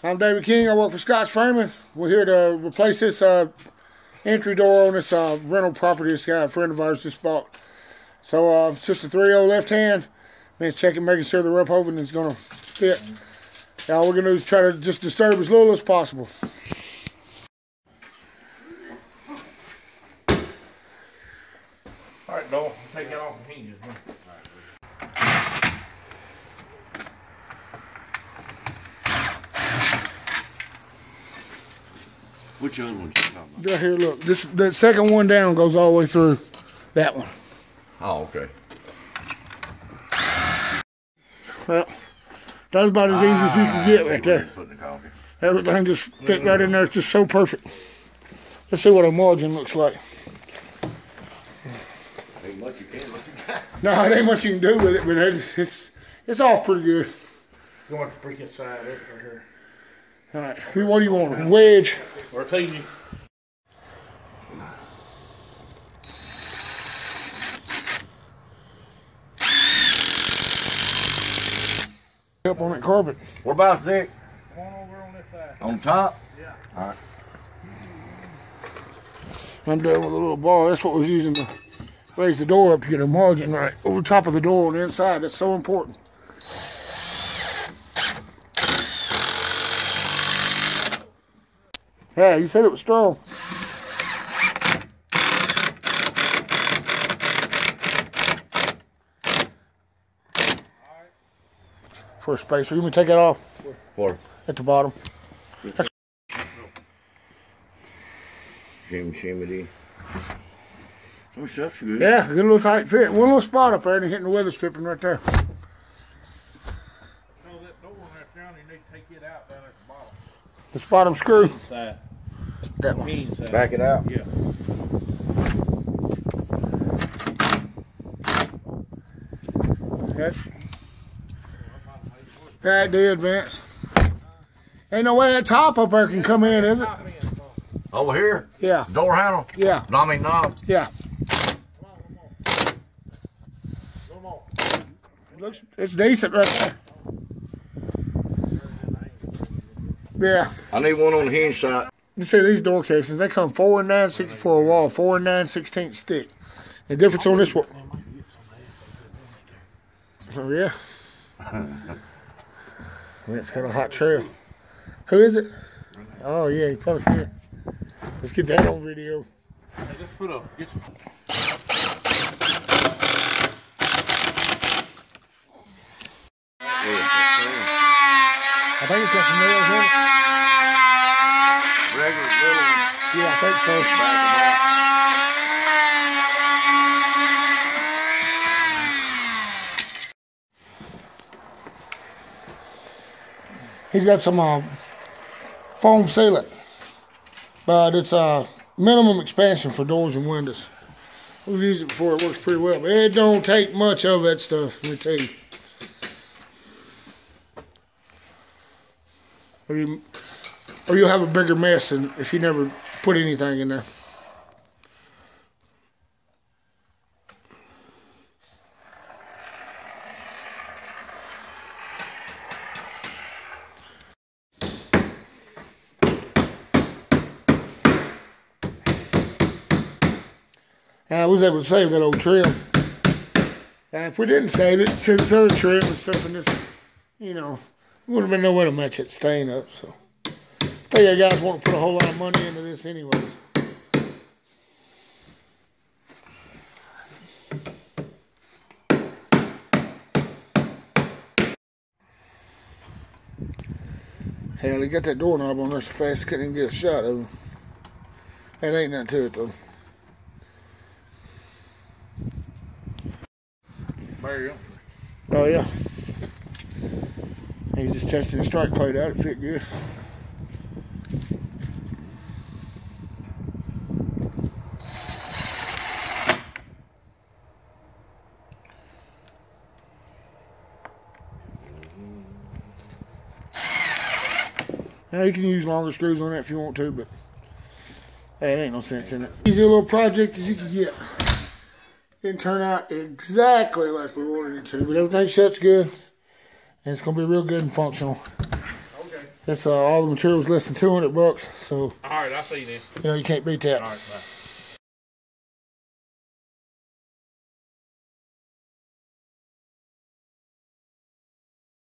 I'm David King. I work for Scott's Framing. We're here to replace this entry door on this rental property this guy, a friend of ours, just bought. So it's just a 3/0 left hand. Man's checking, making sure the rough opening is going to fit. All we're going to do is try to just disturb as little as possible. All right, Dole, take that off the hinges. Which other one you talking about? Right here, look. The second one down goes all the way through that one. Oh, okay. Well, that's about as easy as you can get right there. Put in the coffee. Everything just fit right in there. It's just so perfect. Let's see what our margin looks like. Ain't much you can look at. No, it ain't much you can do with it, but it's off pretty good. You want to freak inside it right here. All right, what do you want? A wedge? Or a teeny. Up on that carpet. Whereabouts, Dick? Come on over on this side. On top? Yeah. All right. I'm done with a little bar. That's what was using to raise the door up to get a margin right over top of the door on the inside. That's so important. Yeah, you said it was strong. For a spacer. You want me to take that off? Where? At the bottom. Shimmity. Some stuff's good. Yeah, good little tight fit. One little spot up there and hitting the weather stripping right there. So that door right down, you need to take it out down at the bottom. This bottom screw. Inside. That one. Inside. Back it out. Yeah. Okay. That did, Vince. Ain't no way that top up there can come in, is it? Over here? Yeah. Door handle? Yeah. No, I mean knob. Yeah. Come on. It's decent right there. Yeah. I need one on the hinge side. You see these door cases, they come 4 9/16 for a wall, 4 9/16 thick. The difference on this one. So yeah. It's got a hot trail. Who is it? Oh yeah, he probably here. Let's get that on video. Hey, just put up. Get some. I think it's got some nails in it. Regular little. Yeah, I think so. He's got some foam sealant, but it's minimum expansion for doors and windows. We've used it before; it works pretty well. But it don't take much of that stuff. Let me tell you. Or you'll have a bigger mess than if you never put anything in there. I was able to save that old trim. If we didn't save it, since this other trim and stuff in this, you know, would have been no way to match that stain up. So, I tell you guys want to put a whole lot of money into this anyways. Hell, he got that doorknob on there so fast, couldn't even get a shot of him. That ain't nothing to it though. There you go. Oh yeah. He's just testing the strike plate out. It fit good. Now you can use longer screws on that if you want to, but hey, it ain't no sense in it. Easy little project as you can get. Didn't turn out exactly like we wanted it to, but everything shuts good, and it's gonna be real good and functional. Okay. It's all the materials less than $200. So All right, I'll see you then. you can't beat that. All right, bye.